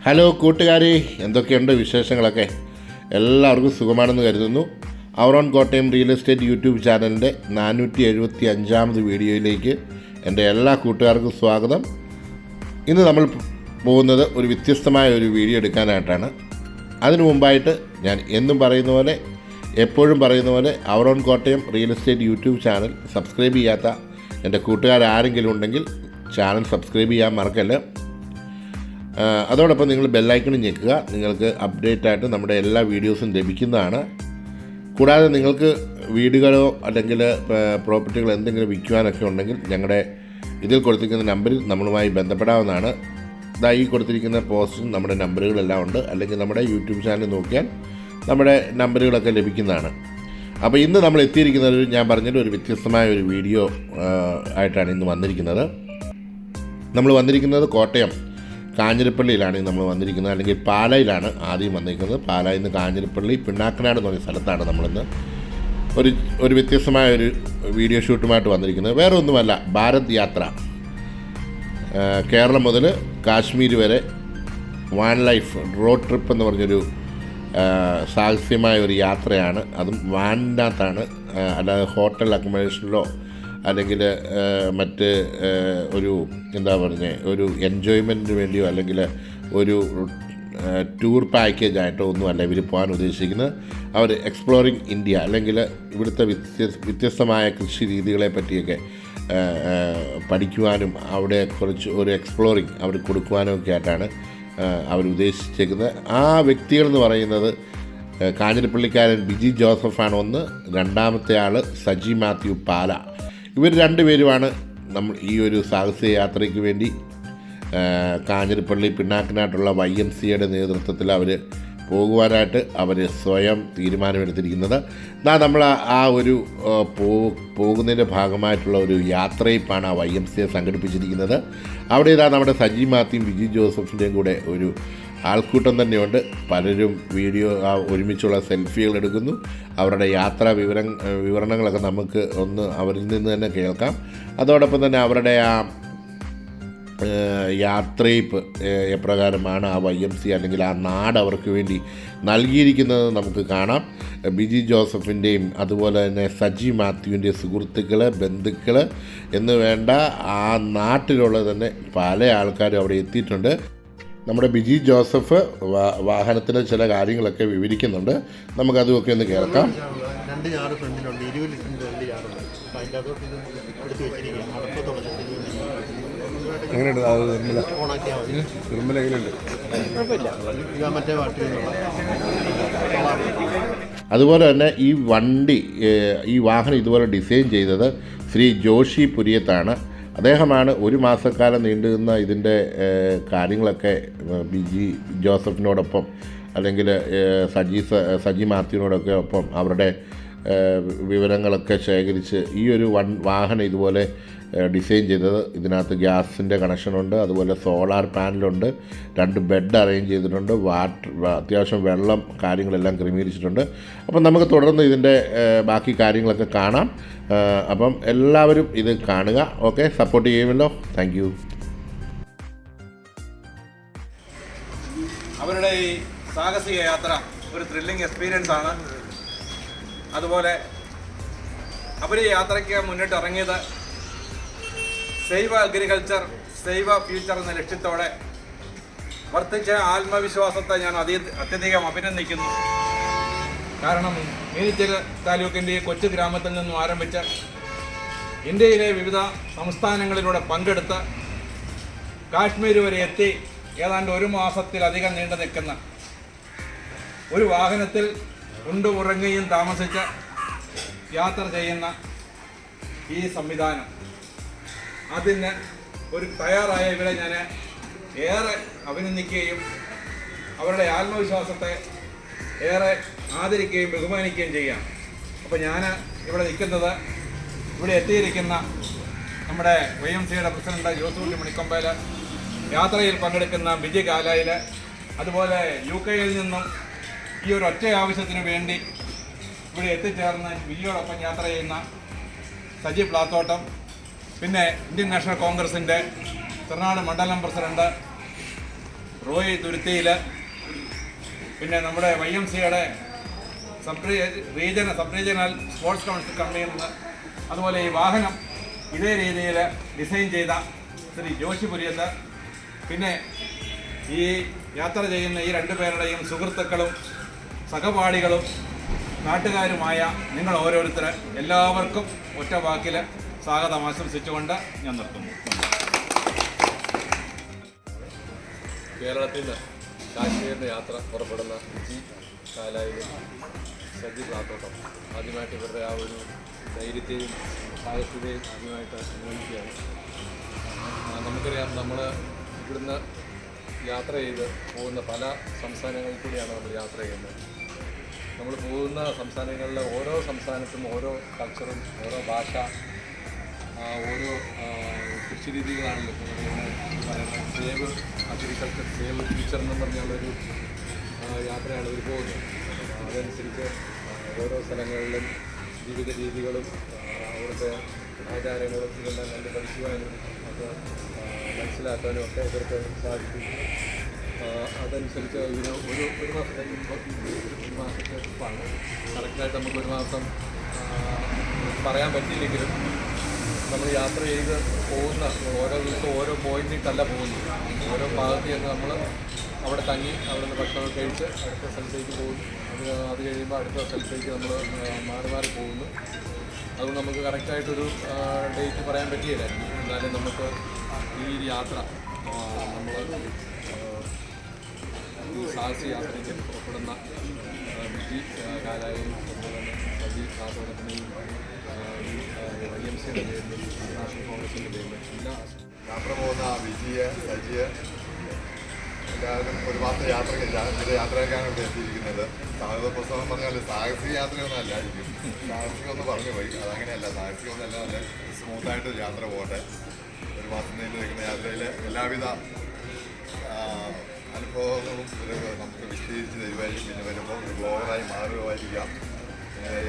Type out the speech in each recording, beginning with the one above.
Hello കൂട്ടുകാരെ, എന്തൊക്കെയുണ്ട് വിശേഷങ്ങളൊക്കെ? എല്ലാവർക്കും സുഖമാണെന്ന് കരുതുന്നു. Our own Kottayam real estate YouTube ചാനലിൻ്റെ 475ാമത് വീഡിയോയിലേക്ക് എൻ്റെ എല്ലാ കൂട്ടുകാർക്കും സ്വാഗതം. ഇന്ന് നമ്മൾ പോകുന്നത് ഒരു വ്യത്യസ്തമായ ഒരു വീഡിയോ എടുക്കാനായിട്ടാണ്. അതിനു മുമ്പായിട്ട് ഞാൻ എപ്പോഴും പറയുന്ന പോലെ our own Kottayam real estate YouTube channel subscribe ചെയ്യാത്ത എൻ്റെ കൂട്ടുകാരാരെങ്കിലും ഉണ്ടെങ്കിൽ ചാനൽ സബ്സ്ക്രൈബ് ചെയ്യാൻ മറക്കല്ല. അതോടൊപ്പം നിങ്ങൾ ബെല്ലൈക്കണും ഞെക്കുക. നിങ്ങൾക്ക് അപ്ഡേറ്റ് ആയിട്ട് നമ്മുടെ എല്ലാ വീഡിയോസും ലഭിക്കുന്നതാണ്. കൂടാതെ നിങ്ങൾക്ക് വീടുകളോ അല്ലെങ്കിൽ പ്രോപ്പർട്ടികൾ എന്തെങ്കിലും വിൽക്കുവാനൊക്കെ ഉണ്ടെങ്കിൽ ഞങ്ങളുടെ ഇതിൽ കൊടുത്തിരിക്കുന്ന നമ്പറിൽ നമ്മളുമായി ബന്ധപ്പെടാവുന്നതാണ്. ഈ കൊടുത്തിരിക്കുന്ന പോസ്റ്റും നമ്മുടെ നമ്പറുകളെല്ലാം ഉണ്ട്. അല്ലെങ്കിൽ നമ്മുടെ യൂട്യൂബ് ചാനൽ നോക്കിയാൽ നമ്മുടെ നമ്പറുകളൊക്കെ ലഭിക്കുന്നതാണ്. അപ്പോൾ ഇന്ന് നമ്മൾ എത്തിയിരിക്കുന്നത് ഞാൻ പറഞ്ഞൊരു ഒരു വ്യത്യസ്തമായ ഒരു വീഡിയോ ആയിട്ടാണ് ഇന്ന് വന്നിരിക്കുന്നത്. നമ്മൾ വന്നിരിക്കുന്നത് കോട്ടയം കാഞ്ഞിരപ്പള്ളിയിലാണ് നമ്മൾ വന്നിരിക്കുന്നത്, അല്ലെങ്കിൽ പാലായിലാണ് ആദ്യം വന്നിരിക്കുന്നത്. പാലായിൽ നിന്ന് കാഞ്ഞിരപ്പള്ളി പിണ്ണാക്കനാട് എന്ന് പറഞ്ഞ സ്ഥലത്താണ് നമ്മളിന്ന് ഒരു വ്യത്യസ്തമായ ഒരു വീഡിയോ ഷൂട്ടുമായിട്ട് വന്നിരിക്കുന്നത്. വേറെ ഒന്നുമല്ല, ഭാരത് യാത്ര. കേരളം മുതൽ കാശ്മീർ വരെ വാൻ ലൈഫ് റോഡ് ട്രിപ്പ് എന്ന് പറഞ്ഞൊരു സാഹസ്യമായ ഒരു യാത്രയാണ്. അതും വാനിനകത്താണ്, അല്ലാതെ ഹോട്ടൽ അക്കോമഡേഷനിലോ അല്ലെങ്കിൽ മറ്റ് ഒരു ഒരു എൻജോയ്മെൻറ്റിന് വേണ്ടിയോ അല്ലെങ്കിൽ ഒരു ടൂർ പാക്കേജ് ആയിട്ടോ ഒന്നുമല്ല ഇവർ പോകാൻ ഉദ്ദേശിക്കുന്നത്. അവർ എക്സ്പ്ലോറിങ് ഇന്ത്യ അല്ലെങ്കിൽ ഇവിടുത്തെ വ്യത്യസ്തമായ കൃഷി രീതികളെ പറ്റിയൊക്കെ പഠിക്കുവാനും അവിടെ കുറച്ച് ഒരു എക്സ്പ്ലോറിങ് അവർ കൊടുക്കുവാനും ഒക്കെ ആയിട്ടാണ് അവർ ഉദ്ദേശിച്ചേക്കുന്നത്. ആ വ്യക്തികളെന്ന് പറയുന്നത് കാഞ്ഞിരപ്പള്ളിക്കാരൻ ബിജി ജോസഫാണ് ഒന്ന്, രണ്ടാമത്തെ ആൾ സജി മാത്യു പാല. ഇവർ രണ്ടുപേരുമാണ് നമ്മൾ ഈ ഒരു സാഹസിക യാത്രയ്ക്ക് വേണ്ടി കാഞ്ഞിരപ്പള്ളി പിണ്ണാക്കിനായിട്ടുള്ള YMCAയുടെ നേതൃത്വത്തിൽ അവർ പോകുവാനായിട്ട് അവർ സ്വയം തീരുമാനമെടുത്തിരിക്കുന്നത്. നമ്മൾ ആ ഒരു പോകുന്നതിൻ്റെ ഭാഗമായിട്ടുള്ള ഒരു യാത്രയിപ്പാണ് ആ YMCA സംഘടിപ്പിച്ചിരിക്കുന്നത്. അവിടെ നമ്മുടെ സജി മാത്യും ബിജി ജോസഫിൻ്റെയും കൂടെ ഒരു ആൾക്കൂട്ടം തന്നെയുണ്ട്. പലരും വീഡിയോ ഒരുമിച്ചുള്ള സെൽഫികൾ എടുക്കുന്നു. അവരുടെ യാത്രാ വിവരണങ്ങളൊക്കെ നമുക്ക് അവരിൽ നിന്ന് തന്നെ കേൾക്കാം. അതോടൊപ്പം തന്നെ അവരുടെ ആ യാത്രയിപ്പ് എപ്രകാരമാണ് ആ YMCA അല്ലെങ്കിൽ ആ നാട് അവർക്ക് വേണ്ടി നൽകിയിരിക്കുന്നത് നമുക്ക് കാണാം. ബിജി ജോസഫിൻ്റെയും അതുപോലെ തന്നെ സജി മാത്യുവിൻ്റെ സുഹൃത്തുക്കൾ, ബന്ധുക്കൾ എന്ന് വേണ്ട ആ നാട്ടിലുള്ള തന്നെ പല ആൾക്കാരും അവിടെ എത്തിയിട്ടുണ്ട്. നമ്മുടെ ബിജി ജോസഫ് വാഹനത്തിൻ്റെ ചില കാര്യങ്ങളൊക്കെ വിവരിക്കുന്നുണ്ട്. നമുക്കതുമൊക്കെ ഒന്ന് കേൾക്കാം. 2 യാർഡ് ഫ്രണ്ടിലുണ്ട്, 20 ലിറ്ററിൻ്റെ 2 യാർഡുണ്ട്. അപ്പോൾ അതിൻ്റെ അകത്തോട്ട് ഇത് എടുത്ത് വെച്ചിരിക്കുകയാണ്. എങ്ങനെയുണ്ട് ഓണാക്കിയാൽ മതി. നിർമ്മല എങ്ങനെയുണ്ട്? കുഴപ്പമില്ല, ഇത് മറ്റേ പാർട്ടിയിൽ അതുപോലെ തന്നെ ഈ വാഹനം ഇതുപോലെ ഡിസൈൻ ചെയ്തത് ശ്രീ ജോഷി പുരിയത്താണ്. അദ്ദേഹമാണ് 1 മാസക്കാലം നീണ്ടുനിന്ന ഇതിൻ്റെ കാര്യങ്ങളൊക്കെ ബിജി ജോസഫിനോടൊപ്പം അല്ലെങ്കിൽ സജി മാത്യുവിനോടൊക്കെ ഒപ്പം അവരുടെ വിവരങ്ങളൊക്കെ ശേഖരിച്ച് ഈ ഒരു വാഹനം ഇതുപോലെ ഡിസൈൻ ചെയ്തത്. ഇതിനകത്ത് ഗ്യാസിൻ്റെ കണക്ഷനുണ്ട്, അതുപോലെ സോളാർ പാനലുണ്ട്, 2 ബെഡ് അറേഞ്ച് ചെയ്തിട്ടുണ്ട്, അത്യാവശ്യം വെള്ളം കാര്യങ്ങളെല്ലാം ക്രമീകരിച്ചിട്ടുണ്ട്. അപ്പം നമുക്ക് തുടർന്ന് ഇതിൻ്റെ ബാക്കി കാര്യങ്ങളൊക്കെ കാണാം. അപ്പം എല്ലാവരും ഇത് കാണുക. ഓക്കെ, സപ്പോർട്ട് ചെയ്യുമല്ലോ. Thank you. അവരുടെ ഈ സാഹസിക യാത്ര ഒരു ത്രില്ലിംഗ് എക്സ്പീരിയൻസ് ആണ്. അതുപോലെ അവർ ഈ യാത്രയ്ക്ക് മുന്നിട്ട് ഇറങ്ങിയത് സേവ് അഗ്രികൾച്ചർ സേവ് ഫ്യൂച്ചർ എന്ന ലക്ഷ്യത്തോടെ വർദ്ധിച്ച ആത്മവിശ്വാസത്തെ ഞാൻ അത്യധികം അഭിനന്ദിക്കുന്നു. കാരണം മീനച്ചിൽ താലൂക്കിൻ്റെ ഈ കൊച്ചു ഗ്രാമത്തിൽ നിന്നും ആരംഭിച്ച് ഇന്ത്യയിലെ വിവിധ സംസ്ഥാനങ്ങളിലൂടെ പങ്കെടുത്ത് കാശ്മീർ വരെ എത്തി ഏതാണ്ട് 1 മാസത്തിലധികം നീണ്ടു നിൽക്കുന്ന ഒരു വാഹനത്തിൽ ഉറങ്ങുകയും താമസിച്ച് യാത്ര ചെയ്യുന്ന ഈ സംവിധാനം, അതിന് തയ്യാറായ ഇവരെ ഞാൻ ഏറെ അഭിനന്ദിക്കുകയും അവരുടെ ആത്മവിശ്വാസത്തെ ഏറെ ആദരിക്കുകയും ബഹുമാനിക്കുകയും ചെയ്യാം. അപ്പോൾ ഞാൻ ഇവിടെ നിൽക്കുന്നത്, ഇവിടെ എത്തിയിരിക്കുന്ന നമ്മുടെ YMCAയുടെ പ്രസിഡന്റ് ജോസൂട്ടി മണിക്കൊമ്പേൽ, യാത്രയിൽ പങ്കെടുക്കുന്ന ബിജി കാലായിൽ, അതുപോലെ UK നിന്നും ഈ ഒരു ഒറ്റ ആവശ്യത്തിന് വേണ്ടി ഇവിടെ എത്തിച്ചേർന്ന് ബിജിയോടൊപ്പം യാത്ര ചെയ്യുന്ന സജി പ്ലാത്തോട്ടം, പിന്നെ ഇന്ത്യൻ നാഷണൽ കോൺഗ്രസിൻ്റെ തിരുനാട് മണ്ഡലം പ്രസിഡന്റ് റോയി തുരുത്തിയിൽ, പിന്നെ നമ്മുടെ YMCAയുടെ sub regional sports council convener, അതുപോലെ ഈ വാഹനം ഇതേ രീതിയിൽ ഡിസൈൻ ചെയ്ത ശ്രീ ജോഷി പുരിയത്ത്, പിന്നെ ഈ യാത്ര ചെയ്യുന്ന ഈ രണ്ടുപേരുടെയും സുഹൃത്തുക്കളും സഹപാഠികളും നാട്ടുകാരുമായ നിങ്ങൾ ഓരോരുത്തർ എല്ലാവർക്കും ഒറ്റ വാക്കിൽ സ്വാഗതം ആശംസിച്ചുകൊണ്ട് ഞാൻ നിർത്തുന്നു. കേരളത്തിൽ നിന്ന് കാശ്മീരിൻ്റെ യാത്ര പുറപ്പെടുന്ന വിജി കാലായിലും സജി പ്ലാത്തോട്ടം ആദ്യമായിട്ട് ഇവരുടെ ആ ഒരു ധൈര്യത്തെയും സാഹസത്തെയും ആദ്യമായിട്ട് അനുഭവിക്കുകയാണ്. നമുക്കറിയാം, നമ്മൾ ഇവിടുന്ന് യാത്ര ചെയ്ത് പോകുന്ന പല സംസ്ഥാനങ്ങളിൽ കൂടിയാണ് നമ്മൾ യാത്ര ചെയ്യുന്നത്. നമ്മൾ പോകുന്ന സംസ്ഥാനങ്ങളിലെ ഓരോ സംസ്ഥാനത്തും ഓരോ കൾച്ചറും ഓരോ ഭാഷ, ഓരോ കൃഷി രീതികളാണല്ലോ പറയുന്നത്. സേവ് അഗ്രികൾച്ചർ, സേവ് ഫ്യൂച്ചർ എന്ന് പറഞ്ഞുള്ളൊരു യാത്രയാണ് ഇവർ പോകുന്നത്. അതനുസരിച്ച് ഓരോ സ്ഥലങ്ങളിലും ജീവിത രീതികളും അവിടുത്തെ ആചാരങ്ങളും ഇതെല്ലാം കണ്ട് പഠിക്കുവാനും അത് മനസ്സിലാക്കാനും ഒക്കെ ഇവർക്ക് സാധിക്കും. അതനുസരിച്ച് ഇതിന് ഒരു മാസത്തെ ട്രിപ്പാണ്. കറക്റ്റായിട്ട് നമുക്ക് ഒരു മാസം പറയാൻ പറ്റിയില്ലെങ്കിലും നമ്മൾ യാത്ര ചെയ്ത് പോകുന്ന ഓരോ ദിവസവും ഓരോ പോയിന്റിട്ടല്ല പോകുന്നത്. ഓരോ ഭാഗത്ത് ചെന്ന് നമ്മൾ അവിടെ തങ്ങി അവിടെ നിന്ന് ഭക്ഷണം കഴിച്ച് അടുത്ത സ്ഥലത്തേക്ക് പോകുന്നു. അത് കഴിയുമ്പോൾ അടുത്ത സ്ഥലത്തേക്ക് നമ്മൾ മാറി മാറി പോകുന്നു. അത് നമുക്ക് കറക്റ്റായിട്ടൊരു ഡേറ്റ് പറയാൻ പറ്റിയില്ലായിരുന്നു. എന്നാലും നമുക്ക് ഈ യാത്ര നമ്മൾ ഈ സാഹസിക യാത്രയ്ക്ക് പുറപ്പെടുന്ന വിജി കാലായും അതുപോലെ തന്നെ സജി പ്ലാത്തോട്ടത്തിനെയും ഈ YMCAയുടെ പേരിലും നാഷണൽ കോൺഗ്രസിൻ്റെ പേരിലും എല്ലാ യാത്ര പോകുന്ന വിജിയെ സജിയെ എല്ലാവരും ഒരു മാസം യാത്രയ്ക്കാണ് ഇവിടെ എത്തിയിരിക്കുന്നത്. സാഹചര്യ പുസ്തകം പറഞ്ഞാൽ സാഹസിക യാത്രയൊന്നും അല്ലായിരിക്കും. സാഹസികമൊന്ന് പറഞ്ഞു പോയി, അതങ്ങനെയല്ല. സാഹസികമൊന്നല്ല, നല്ല സ്മൂത്തായിട്ട് യാത്ര പോകട്ടെ. ഒരു മാസം നീണ്ടു നിൽക്കുന്ന യാത്രയിൽ എല്ലാവിധ അനുഭവങ്ങളും നമുക്ക് വിശദീകരിച്ച് തരുമായിരിക്കും. പിന്നെ വരുമ്പോൾ ഒരു ബ്ലോഗറായി മാറുമായിരിക്കാം.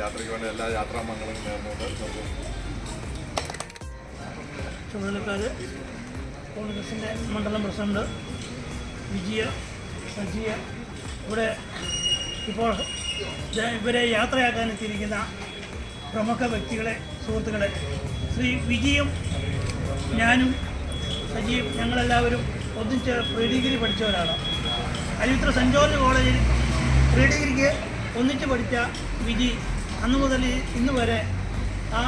യാത്രയ്ക്ക് വേണ്ട എല്ലാ യാത്രാമംഗളങ്ങളും നേർന്നുകൊണ്ട് ചുമതലക്കാർ, കോൺഗ്രസിൻ്റെ മണ്ഡലം പ്രസിഡന്റ് വിജയ, സജിയ, ഇവിടെ ഇപ്പോൾ ഇവരെ യാത്രയാക്കാൻ എത്തിയിരിക്കുന്ന പ്രമുഖ വ്യക്തികളെ, സുഹൃത്തുക്കളെ, ശ്രീ വിജയും ഞാനും സജിയും ഞങ്ങളെല്ലാവരും ഒന്നിച്ച് പ്രീ ഡിഗ്രി പഠിച്ചവരാണ്. അരുവിത്ര സെൻറ്റ് ജോർജ് കോളേജിൽ പ്രീ ഡിഗ്രിക്ക് ഒന്നിച്ച് പഠിച്ച വിജി അന്ന് മുതൽ ഇന്ന് വരെ ആ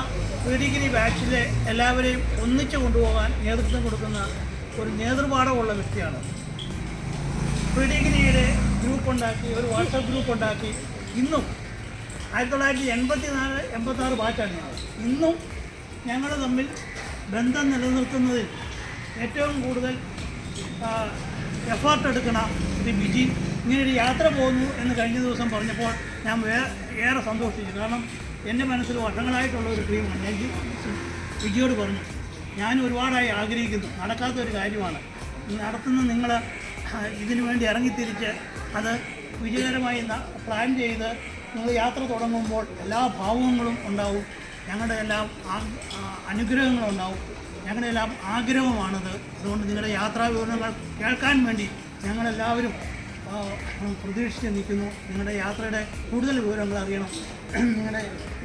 പ്രീ ഡിഗ്രി ബാച്ചിലെ എല്ലാവരെയും ഒന്നിച്ച് കൊണ്ടുപോകാൻ നേതൃത്വം കൊടുക്കുന്ന ഒരു നേതൃപാഠമുള്ള വ്യക്തിയാണ്. പ്രീ ഡിഗ്രിയുടെ ഗ്രൂപ്പ് ഉണ്ടാക്കി, ഒരു വാട്സപ്പ് ഗ്രൂപ്പ് ഉണ്ടാക്കി. ഇന്നും 1986 ബാച്ചാണ് ഞങ്ങൾ. ഇന്നും ഞങ്ങൾ തമ്മിൽ ബന്ധം നിലനിർത്തുന്നതിൽ ഏറ്റവും കൂടുതൽ എഫേർട്ട് എടുക്കുന്ന ശ്രീ വിജി ഇങ്ങനൊരു യാത്ര പോകുന്നു എന്ന് കഴിഞ്ഞ ദിവസം പറഞ്ഞപ്പോൾ ഞാൻ ഏറെ സന്തോഷിച്ചു. കാരണം എൻ്റെ മനസ്സിൽ വർഷങ്ങളായിട്ടുള്ള ഒരു ഡ്രീമാണ്. ഞാൻ വിജിയോട് പറഞ്ഞു, ഞാൻ ഒരുപാടായി ആഗ്രഹിക്കുന്നു, നടക്കാത്തൊരു കാര്യമാണ്. നടത്തുന്ന നിങ്ങൾ ഇതിനു വേണ്ടി ഇറങ്ങിത്തിരിച്ച് അത് വിജയകരമായി പ്ലാൻ ചെയ്ത് നിങ്ങൾ യാത്ര തുടങ്ങുമ്പോൾ എല്ലാ ഭാവങ്ങളും ഉണ്ടാവും, ഞങ്ങളുടെ എല്ലാം അനുഗ്രഹങ്ങളുണ്ടാവും, ഞങ്ങളുടെ എല്ലാം ആഗ്രഹമാണത്. അതുകൊണ്ട് നിങ്ങളുടെ യാത്രാ വിവരങ്ങൾ കേൾക്കാൻ വേണ്ടി ഞങ്ങളെല്ലാവരും പ്രതീക്ഷിച്ച് നിൽക്കുന്നു. നിങ്ങളുടെ യാത്രയുടെ കൂടുതൽ വിവരങ്ങൾ അറിയണം. നിങ്ങളുടെ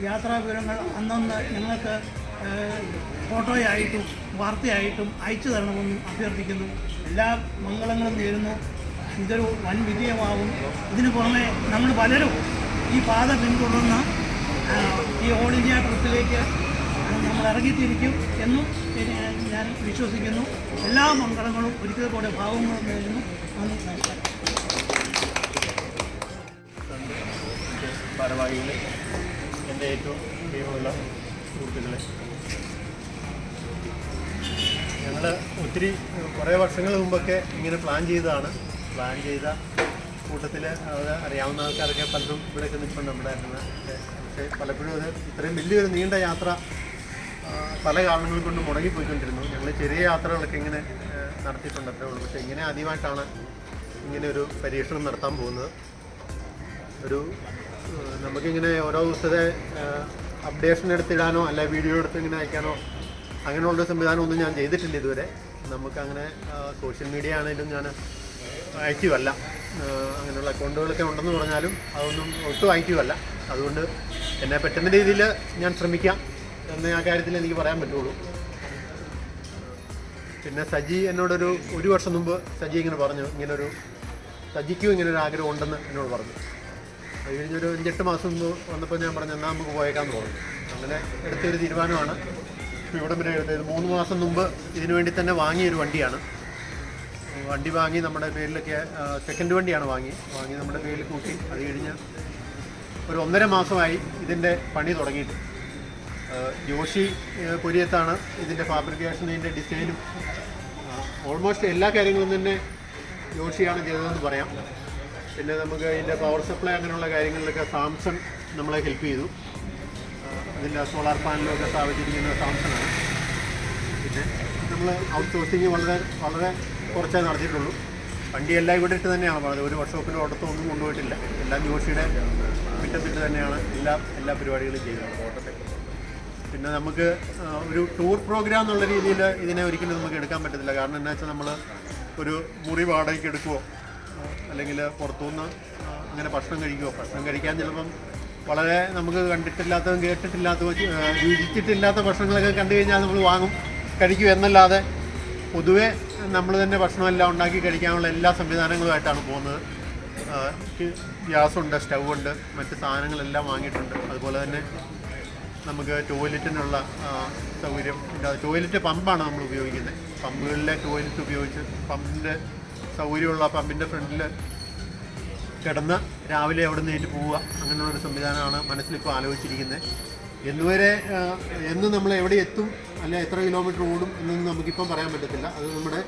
യാത്രാ വിവരങ്ങൾ അന്നന്ന് ഞങ്ങൾക്ക് ഫോട്ടോയായിട്ടും വാർത്തയായിട്ടും അയച്ചു തരണമെന്നും അഭ്യർത്ഥിക്കുന്നു. എല്ലാ മംഗളങ്ങളും നേരുന്നു. ഇതൊരു വൻ വിജയമാകും. ഇതിനു പുറമെ നമ്മൾ പലരും ഈ പാത പിന്തുടർന്ന് ഈ ഓൾ ഇന്ത്യ ട്രിപ്പിലേക്ക് നമ്മൾ ഇറങ്ങിത്തിരിക്കും എന്നും ഞാൻ വിശ്വസിക്കുന്നു. എല്ലാ മംഗളങ്ങളും ഒരിക്കൽ കൂടെ ഭാവങ്ങളും നേരുന്നു. നന്ദി, നമസ്കാരം. ഭാരവാഹികളെ, എൻ്റെ ഏറ്റവും പ്രിയമുള്ള സുഹൃത്തുക്കളെ, ഞങ്ങൾ കുറേ വർഷങ്ങൾ മുമ്പൊക്കെ ഇങ്ങനെ പ്ലാൻ ചെയ്തതാണ്. പ്ലാൻ ചെയ്ത കൂട്ടത്തിൽ അത് അറിയാവുന്ന ആൾക്കാരൊക്കെ പലരും ഇവിടെയൊക്കെ നിൽപ്പുണ്ട് ഉണ്ടായിരുന്നത്. പക്ഷേ പലപ്പോഴും അത് ഇത്രയും വലിയൊരു നീണ്ട യാത്ര പല കാരണങ്ങൾ കൊണ്ട് മുടങ്ങിപ്പോയിക്കൊണ്ടിരുന്നു. ഞങ്ങൾ ചെറിയ യാത്രകളൊക്കെ ഇങ്ങനെ നടത്തിയിട്ടുണ്ട്, അത്രേ ഉള്ളൂ. പക്ഷേ ഇങ്ങനെ ആദ്യമായിട്ടാണ് ഇങ്ങനെ ഒരു പരീക്ഷണം നടത്താൻ പോകുന്നത്. നമുക്കിങ്ങനെ ഓരോ ദിവസത്തെ അപ്ഡേഷൻ എടുത്തിടാനോ അല്ല വീഡിയോ എടുത്ത് ഇങ്ങനെ അയക്കാനോ അങ്ങനെയുള്ള സംവിധാനമൊന്നും ഞാൻ ചെയ്തിട്ടില്ല ഇതുവരെ. നമുക്കങ്ങനെ സോഷ്യൽ മീഡിയ ആണെങ്കിലും ഞാൻ ആക്റ്റീവ് അല്ല. അങ്ങനെയുള്ള അക്കൗണ്ടുകളൊക്കെ ഉണ്ടെന്ന് പറഞ്ഞാലും അതൊന്നും ഒട്ടും ആക്റ്റീവ് അല്ല. അതുകൊണ്ട് എന്നെ പറ്റുന്ന രീതിയിൽ ഞാൻ ശ്രമിക്കാം എന്നേ ആ കാര്യത്തിൽ എനിക്ക് പറയാൻ പറ്റുള്ളൂ. പിന്നെ സജി എന്നോടൊരു 1 വർഷം മുമ്പ് സജി ഇങ്ങനെ പറഞ്ഞു, സജിക്കും ഇങ്ങനൊരു ആഗ്രഹം ഉണ്ടെന്ന് എന്നോട് പറഞ്ഞു. അത് കഴിഞ്ഞൊരു 5-8 മാസം മുമ്പ് വന്നപ്പോൾ ഞാൻ പറഞ്ഞു എന്നാൽ നമുക്ക് പോയേക്കാമെന്ന് പറഞ്ഞു. അങ്ങനെ എടുത്തൊരു തീരുമാനമാണ് ഇവിടെ വരെ എടുത്തത്. 3 മാസം മുമ്പ് ഇതിനു വേണ്ടി തന്നെ വാങ്ങിയൊരു വണ്ടിയാണ്. വണ്ടി വാങ്ങി നമ്മുടെ പേരിലൊക്കെ സെക്കൻഡ് വണ്ടിയാണ് വാങ്ങി നമ്മുടെ പേരിൽ കൂട്ടി. അത് കഴിഞ്ഞ് ഒരു 1.5 മാസമായി ഇതിൻ്റെ പണി തുടങ്ങിയിട്ട്. ജോഷി പുരിയത്താണ് ഇതിൻ്റെ ഫാബ്രിക്കേഷൻ, ഇതിൻ്റെ ഡിസൈനും ഓൾമോസ്റ്റ് എല്ലാ കാര്യങ്ങളും തന്നെ ജോഷിയാണ് ചെയ്തതെന്ന് പറയാം. പിന്നെ നമുക്ക് ഇതിൻ്റെ പവർ സപ്ലൈ അങ്ങനെയുള്ള കാര്യങ്ങളിലൊക്കെ സാംസൺ നമ്മളെ ഹെൽപ്പ് ചെയ്തു. ഇതിൻ്റെ സോളാർ പാനലൊക്കെ സ്ഥാപിച്ചിരിക്കുന്ന സാംസണാണ്. പിന്നെ നമ്മൾ ഔട്ട് സോഴ്സിങ് വളരെ കുറച്ചേ നടത്തിയിട്ടുള്ളൂ. വണ്ടിയെല്ലാം ഇവിടെ ഇട്ട് തന്നെയാണ് പറഞ്ഞത്. ഒരു വർക്ക്ഷോപ്പിൻ്റെ ഓട്ടത്തും ഒന്നും കൊണ്ടുപോയിട്ടില്ല. എല്ലാം ജോഷിയുടെ മുറ്റത്തിട്ട് തന്നെയാണ് എല്ലാ പരിപാടികളും ചെയ്തത്. പിന്നെ നമുക്ക് ഒരു ടൂർ പ്രോഗ്രാം എന്നുള്ള രീതിയിൽ ഇതിനെ ഒരിക്കലും നമുക്ക് എടുക്കാൻ പറ്റത്തില്ല. കാരണം എന്താ വെച്ചാൽ നമ്മൾ ഒരു മുറി വാടകയ്ക്ക് എടുക്കുമോ അല്ലെങ്കിൽ പുറത്തുനിന്ന് അങ്ങനെ ഭക്ഷണം കഴിക്കാൻ ചിലപ്പം വളരെ നമുക്ക് കണ്ടിട്ടില്ലാത്തതും കേട്ടിട്ടില്ലാത്തതും രുചിച്ചിട്ടില്ലാത്ത ഭക്ഷണങ്ങളൊക്കെ കണ്ടു കഴിഞ്ഞാൽ നമ്മൾ വാങ്ങും, കഴിക്കും എന്നല്ലാതെ പൊതുവേ നമ്മൾ തന്നെ ഭക്ഷണമെല്ലാം ഉണ്ടാക്കി കഴിക്കാനുള്ള എല്ലാ സംവിധാനങ്ങളുമായിട്ടാണ് പോകുന്നത്. ഗ്യാസുണ്ട്, സ്റ്റൗവുണ്ട്, മറ്റ് സാധനങ്ങളെല്ലാം വാങ്ങിയിട്ടുണ്ട്. അതുപോലെ തന്നെ നമുക്ക് ടോയ്ലറ്റിനുള്ള സൗകര്യം, ടോയ്ലറ്റ് പമ്പാണ് നമ്മൾ ഉപയോഗിക്കുന്നത്. പമ്പുകളിലെ ടോയ്ലറ്റ് ഉപയോഗിച്ച് പമ്പിൻ്റെ സൗകര്യമുള്ള പമ്പിൻ്റെ ഫ്രണ്ടിൽ കിടന്ന് രാവിലെ അവിടെ നിന്ന് പോവുക, അങ്ങനെയുള്ളൊരു സംവിധാനമാണ് മനസ്സിലിപ്പോൾ ആലോചിച്ചിരിക്കുന്നത്. എന്ന് നമ്മൾ എവിടെ എത്തും അല്ലെ എത്ര കിലോമീറ്റർ ഓടും എന്നൊന്നും നമുക്കിപ്പം പറയാൻ പറ്റത്തില്ല. അത് നമ്മുടെ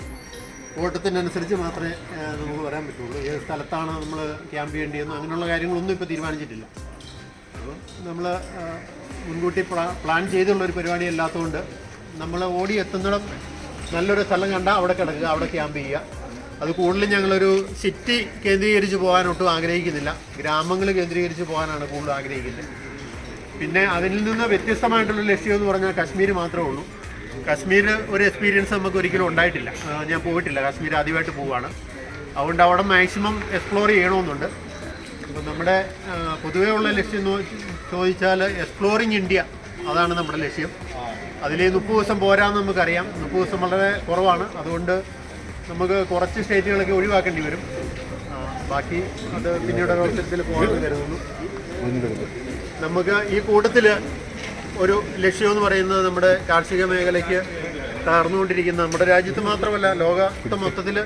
ഓട്ടത്തിനനുസരിച്ച് മാത്രമേ നമുക്ക് പറയാൻ പറ്റുള്ളൂ. ഏത് സ്ഥലത്താണ് നമ്മൾ ക്യാമ്പ് ചെയ്യേണ്ടതെന്ന് അങ്ങനെയുള്ള കാര്യങ്ങളൊന്നും ഇപ്പോൾ തീരുമാനിച്ചിട്ടില്ല. അപ്പം നമ്മൾ മുൻകൂട്ടി പ്ലാൻ ചെയ്തുള്ളൊരു പരിപാടി അല്ലാത്തതുകൊണ്ട് നമ്മൾ ഓടി എത്തുന്നിടം നല്ലൊരു സ്ഥലം കണ്ടാൽ അവിടെ കിടക്കുക, അവിടെ ക്യാമ്പ് ചെയ്യുക. അത് കൂടുതലും ഞങ്ങളൊരു സിറ്റി കേന്ദ്രീകരിച്ച് പോകാനൊട്ടും ആഗ്രഹിക്കുന്നില്ല. ഗ്രാമങ്ങൾ കേന്ദ്രീകരിച്ച് പോകാനാണ് കൂടുതൽ ആഗ്രഹിക്കുന്നത്. പിന്നെ അതിൽ നിന്ന് വ്യത്യസ്തമായിട്ടുള്ള ലക്ഷ്യം എന്ന് പറഞ്ഞാൽ കാശ്മീർ മാത്രമേ ഉള്ളൂ. കാശ്മീർ ഒരു എക്സ്പീരിയൻസ് നമുക്ക് ഒരിക്കലും ഉണ്ടായിട്ടില്ല. ഞാൻ പോയിട്ടില്ല, കാശ്മീർ ആദ്യമായിട്ട് പോവുകയാണ്. അതുകൊണ്ട് അവിടെ മാക്സിമം എക്സ്പ്ലോർ ചെയ്യണമെന്നുണ്ട്. അപ്പോൾ നമ്മുടെ പൊതുവേ ഉള്ള ലക്ഷ്യം എന്ന് ചോദിച്ചാൽ എക്സ്പ്ലോറിങ് ഇന്ത്യ, അതാണ് നമ്മുടെ ലക്ഷ്യം. അതിൽ 30 ദിവസം പോരാന്ന് നമുക്കറിയാം. 30 ദിവസം വളരെ കുറവാണ്. അതുകൊണ്ട് നമുക്ക് കുറച്ച് സ്റ്റേറ്റുകളൊക്കെ ഒഴിവാക്കേണ്ടി വരും. ബാക്കി അത് പിന്നീട് അവസരത്തിൽ പോകാൻ കരുതുന്നു. നമുക്ക് ഈ കൂട്ടത്തിൽ ഒരു ലക്ഷ്യമെന്ന് പറയുന്നത് നമ്മുടെ കാർഷിക മേഖലയ്ക്ക് തകർന്നുകൊണ്ടിരിക്കുന്ന, നമ്മുടെ രാജ്യത്ത് മാത്രമല്ല ലോകത്ത് മൊത്തത്തിൽ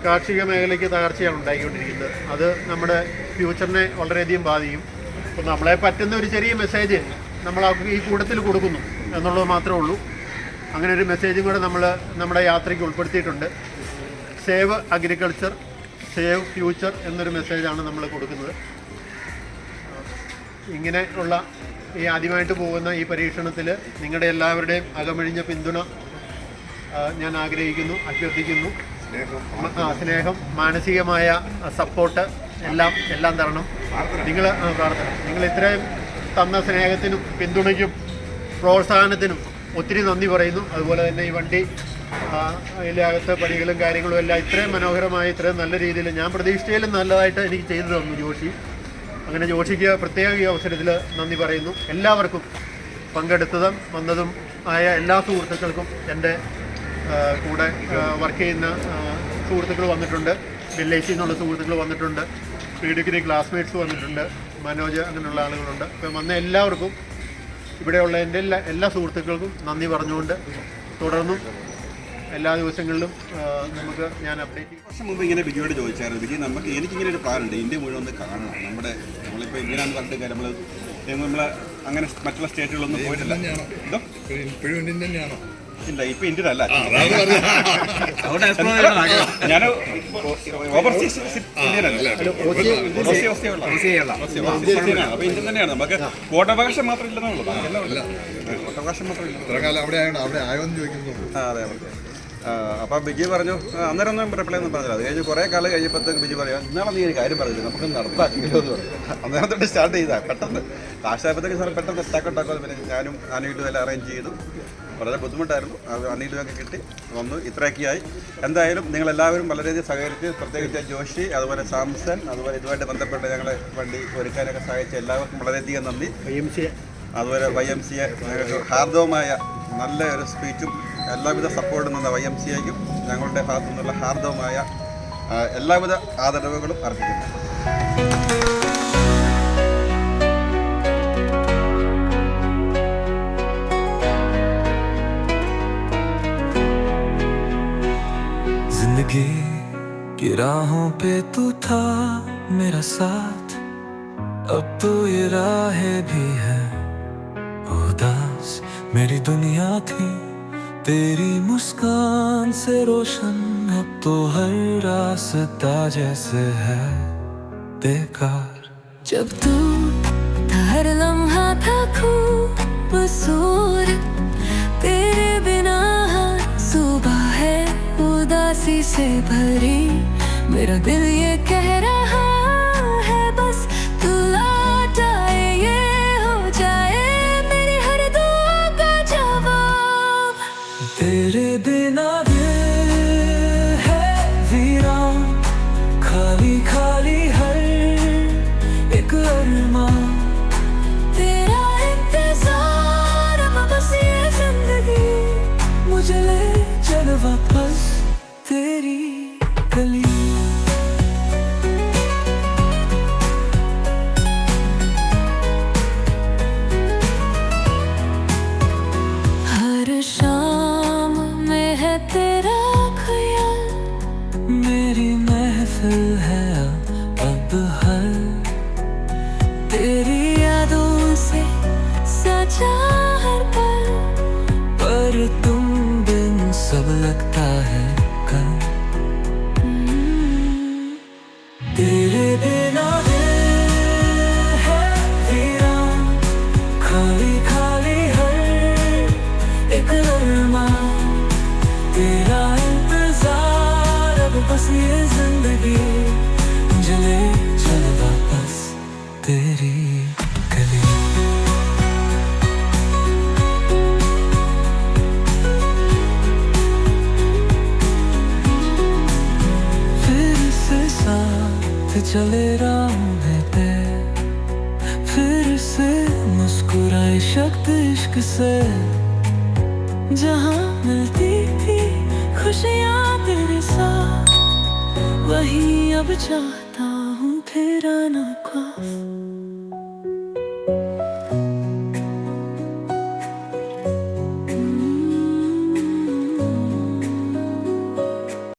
കാർഷിക മേഖലയ്ക്ക് തകർച്ചയാണ് ഉണ്ടായിക്കൊണ്ടിരിക്കുന്നത്. അത് നമ്മുടെ ഫ്യൂച്ചറിനെ വളരെയധികം ബാധിക്കും. അപ്പോൾ നമ്മളെ പറ്റുന്ന ഒരു ചെറിയ മെസ്സേജ് നമ്മൾ ഈ കൂട്ടത്തിൽ കൊടുക്കുന്നു എന്നുള്ളത് മാത്രമേ ഉള്ളൂ. അങ്ങനെ ഒരു മെസ്സേജും കൂടെ നമ്മൾ നമ്മുടെ യാത്രയ്ക്ക് ഉൾപ്പെടുത്തിയിട്ടുണ്ട്. സേവ് അഗ്രികൾച്ചർ, സേവ് ഫ്യൂച്ചർ എന്നൊരു മെസ്സേജാണ് നമ്മൾ കൊടുക്കുന്നത്. ഇങ്ങനെ ഉള്ള ഈ ആദ്യമായിട്ട് പോകുന്ന ഈ പരീക്ഷണത്തിൽ നിങ്ങളുടെ എല്ലാവരുടെയും അകമഴിഞ്ഞ പിന്തുണ ഞാൻ ആഗ്രഹിക്കുന്നു, അഭ്യർത്ഥിക്കുന്നു. സ്നേഹം, മാനസികമായ സപ്പോർട്ട് എല്ലാം തരണം. പ്രാർത്ഥന നിങ്ങൾ ഇത്രയും തന്ന സ്നേഹത്തിനും പിന്തുണയ്ക്കും പ്രോത്സാഹനത്തിനും ഒത്തിരി നന്ദി പറയുന്നു. അതുപോലെ തന്നെ ഈ വണ്ടി അതിലകത്ത് പണികളും കാര്യങ്ങളും എല്ലാം ഇത്രയും മനോഹരമായി ഇത്രയും നല്ല രീതിയിൽ ഞാൻ പ്രതീക്ഷിച്ചതിലും നല്ലതായിട്ട് എനിക്ക് ചെയ്തു തന്നു ജോഷി. അങ്ങനെ ജോഷിക്ക് പ്രത്യേക ഈ അവസരത്തിൽ നന്ദി പറയുന്നു. എല്ലാവർക്കും പങ്കെടുത്തതും വന്നതും ആയ എല്ലാ സുഹൃത്തുക്കൾക്കും, എൻ്റെ കൂടെ വർക്ക് ചെയ്യുന്ന സുഹൃത്തുക്കൾ വന്നിട്ടുണ്ട്, വില്ലേജിൽ നിന്നുള്ള സുഹൃത്തുക്കൾ വന്നിട്ടുണ്ട്, പ്രീ ഡിഗ്രി ക്ലാസ്മേറ്റ്സ് വന്നിട്ടുണ്ട്, മനോജ്, അങ്ങനെയുള്ള ആളുകളുണ്ട്. അപ്പം വന്ന എല്ലാവർക്കും, ഇവിടെയുള്ള എൻ്റെ എല്ലാ സുഹൃത്തുക്കൾക്കും നന്ദി പറഞ്ഞുകൊണ്ട് തുടർന്നും എല്ലാ ദിവസങ്ങളിലും ഞാൻ അപ്ഡേറ്റ് ചെയ്യും. വർഷം മുമ്പ് ഇങ്ങനെ ബിജിയോട് ചോദിച്ചായിരുന്നു, ബിജി എനിക്കിങ്ങനെ ഒരു പ്ലാനുണ്ട്, ഇന്ത്യ മുഴുവൻ ഒന്ന് കാണണം. നമ്മളിപ്പോൾ ഇന്ത്യയിലാണെന്ന് പറഞ്ഞിട്ട് കാര്യം നമ്മൾ അങ്ങനെ മറ്റുള്ള സ്റ്റേറ്റുകളൊന്നും പോയിട്ടില്ല. ഇപ്പോഴും ഇന്ത്യൻ തന്നെയാണോ? ഇല്ല, ഇപ്പം ഇന്ത്യൻ അല്ല. ഞാൻ ഓവർസീസ് ഇന്ത്യനല്ല, അപ്പോൾ ഇന്ത്യൻ തന്നെയാണ്. നമുക്ക് വോട്ടവകാശം മാത്രം ഇല്ലെന്നുള്ളൂ, വോട്ടവകാശം മാത്രം ഇല്ല. ഇത്ര കാലം അവിടെ ആയോന്ന് ചോദിക്കുന്നു. അതെ. അപ്പം ബിജി പറഞ്ഞു, അന്നേരം ഒന്നും റിപ്ലൈ ഒന്നും പറഞ്ഞില്ല. അത് കഴിഞ്ഞ് കുറേ കാലം കഴിഞ്ഞപ്പോഴത്തേക്ക് ബിജി പറയാം, ഇന്നാളെ നീ ഒരു കാര്യം പറഞ്ഞില്ല, നമുക്കൊന്ന് നടത്താക്കില്ലോ എന്ന് പറഞ്ഞു. അന്നേരം തൊട്ട് സ്റ്റാർട്ട് ചെയ്താൽ പെട്ടെന്ന് ലാസ്റ്റ് ആയപ്പോഴത്തേക്ക് സാർ പെട്ടെന്ന് സ്റ്റാക്കൗട്ടാക്കും. പിന്നെ ഞാനും ആനയിട്ടും എല്ലാം അറേഞ്ച് ചെയ്തു. വളരെ ബുദ്ധിമുട്ടായിരുന്നു. അത് അണിയിലൊക്കെ കിട്ടി വന്നു, ഇത്രയൊക്കെയായി. എന്തായാലും നിങ്ങളെല്ലാവരും വളരെയധികം സഹകരിച്ച്, പ്രത്യേകിച്ച് ജോഷി, അതുപോലെ സാംസൺ, അതുപോലെ ഇതുമായിട്ട് ബന്ധപ്പെട്ട് ഞങ്ങളെ വണ്ടി ഒരുക്കാനൊക്കെ സഹായിച്ച എല്ലാവർക്കും വളരെയധികം നന്ദി. അതുപോലെ YMCA ഞങ്ങൾക്ക് ഹാർദവമായ നല്ല ഒരു സ്പീച്ചും എല്ലാവിധ സപ്പോർട്ടും തന്ന YMCAയ്ക്കും ഞങ്ങളുടെ ഭാഗത്തു നിന്നുള്ള ഹാർദവമായ എല്ലാവിധ ആദരവുകളും അർപ്പിക്കുന്നു. जिंदगी की राहों पे तू था मेरा साथ, अब तो ये राहें भी है उदास। मेरी दुनिया थी तेरी मुस्कान से रोशन, अब तो हर रास्ता जैसे है बेकार। जब तू था हर लम्हा था खूबसूरत, तेरे बिना हर सुबह है उदासी से भरी। मेरा दिल ये कह रहा है बस तू लौट आए, ये हो जाए मेरी हर दुआ का जवाब। तेरे बिना दिल है वीरान, खाली खाली हर एक अरमान। तेरा इंतजार अब बस ये जिंदगी, मुझे ले चल वापस तेरी गली। हर शाम में है तेरा ख्याल, मेरी महफिल है अब हर। तेरी यादों से सजा हर पल, पर तुम बिन सब लगता है कल। तेरे बिना दिल है वीरान, खाली खाली हर एक अरमान। तेरा इंतजार अब बस ये जिंदगी, मुझे ले चल वापस तेरी गली। चले राहों पे फिर से मुस्कुराए शब्द इश्क से, जहाँ मिलती थी खुशियाँ तेरे साथ, वहीं अब चाहता हूँ फिर आना ख्वाब।